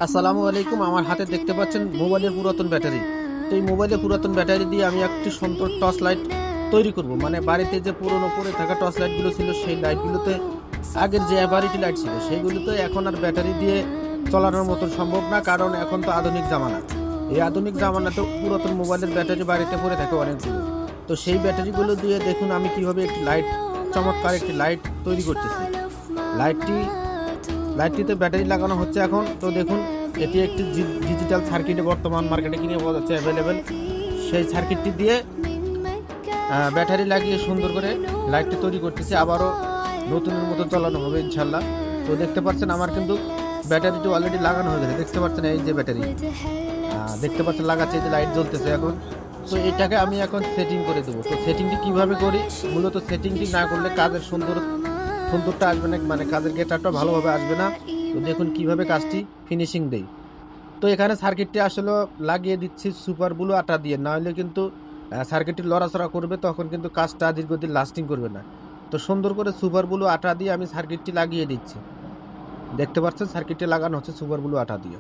আসসালামু আলাইকুম। আমার হাতে দেখতে পাচ্ছেন মোবাইলের পুরাতন ব্যাটারি। তো এই মোবাইলের পুরাতন ব্যাটারি দিয়ে আমি একটি সুন্দর টর্চ লাইট তৈরি করব। মানে বাড়িতে যে পুরনো পড়ে থাকা টর্চ লাইটগুলো ছিল, সেই লাইটগুলোতে আগের যে অ্যাভারেটি লাইট ছিল সেইগুলোতে এখন আর ব্যাটারি দিয়ে চালানোর মতো সম্ভব না, কারণ এখন তো আধুনিক জামানা। এই আধুনিক জামানাতে পুরাতন মোবাইলের ব্যাটারি বাড়িতে পড়ে থাকে অনেকগুলো। তো সেই ব্যাটারিগুলো দিয়ে দেখুন আমি কিভাবে একটি লাইট, চমৎকার একটি লাইট তৈরি করতেছি। লাইটটি লাইটটিতে ব্যাটারি লাগানো হচ্ছে এখন। তো দেখুন, এটি একটি ডিজিটাল সার্কিটে বর্তমান মার্কেটে কিনে পাওয়া যাচ্ছে অ্যাভেলেবেল। সেই সার্কিটটি দিয়ে ব্যাটারি লাগিয়ে সুন্দর করে লাইটটি তৈরি করতেছি। আবারও নতুনের মতো চালানো হবে ইনশাল্লাহ। তো দেখতে পাচ্ছেন আমার কিন্তু ব্যাটারিটি অলরেডি লাগানো হয়ে গেছে। দেখতে পাচ্ছেন এই যে ব্যাটারি দেখতে পাচ্ছেন লাগাচ্ছে, এই যে লাইট জ্বলতেছে এখন। তো এটাকে আমি এখন সেটিং করে দেবো। তো সেটিংটি কিভাবে করি, মূলত সেটিংটি না করলে কাজের সুন্দরটা আসবে না, মানে কাজের গেটারটা ভালোভাবে আসবে না। তো দেখুন কিভাবে কাজটি ফিনিশিং দেই। তো এখানে সার্কিটটি আসলে লাগিয়ে দিচ্ছি সুপার ব্লু আটা দিয়ে, না হলে কিন্তু সার্কিটটি লড়াচড়া করবে, তখন কিন্তু কাজটা দীর্ঘদিন লাস্টিং করবে না। তো সুন্দর করে সুপার ব্লু আটা দিয়ে আমি সার্কিটটি লাগিয়ে দিচ্ছি। দেখতে পাচ্ছেন সার্কিটটি লাগানো হচ্ছে সুপার ব্লু আটা দিয়ে।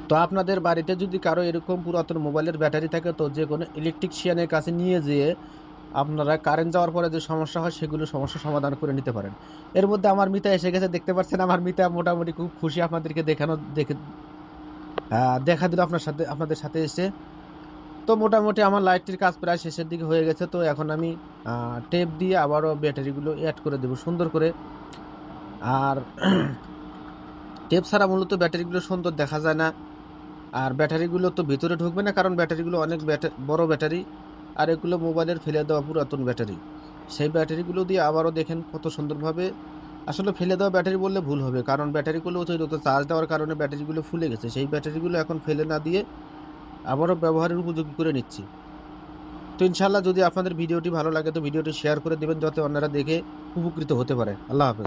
তো আপনাদের বাড়িতে যদি কারো এরকম পুরাতন মোবাইলের ব্যাটারি থাকে, তো যে কোনো ইলেকট্রিশিয়ানের কাছে নিয়ে যেয়ে আপনারা কারেন্ট যাওয়ার পরে যে সমস্যা হয় সেগুলো সমস্যা সমাধান করে নিতে পারেন। এর মধ্যে আমার মিতা এসে গেছে, দেখতে পাচ্ছেন আমার মিতা মোটামুটি খুব খুশি আপনাদেরকে দেখা দিল আপনাদের সাথে এসে। তো মোটামুটি আমার লাইটটির কাজ প্রায় শেষের দিকে হয়ে গেছে। তো এখন আমি টেপ দিয়ে আবারও ব্যাটারিগুলো অ্যাড করে দেবো সুন্দর করে। আর টেপ ছাড়া মূলত ব্যাটারিগুলো সুন্দর দেখা যায় না। আর ব্যাটারিগুলো তো ভিতরে ঢুকবে না, কারণ ব্যাটারিগুলো অনেক বড় ব্যাটারি। আর এগুলো মোবাইলের ফেলে দেওয়া পুরাতন ব্যাটারি। সেই ব্যাটারিগুলো দিয়ে আবারও দেখেন কত সুন্দরভাবে, আসলে ফেলে দেওয়া ব্যাটারি বললে ভুল হবে, কারণ ব্যাটারিগুলো তো চার্জ দেওয়ার কারণে ব্যাটারিগুলো ফুলে গেছে। সেই ব্যাটারিগুলো এখন ফেলে না দিয়ে আবারও ব্যবহারের উপযোগী করে নিচ্ছি। তো ইনশাল্লাহ যদি আপনাদের ভিডিওটি ভালো লাগে তো ভিডিওটি শেয়ার করে দেবেন, যাতে অন্যরা দেখে উপকৃত হতে পারে। আল্লাহ হাফেজ।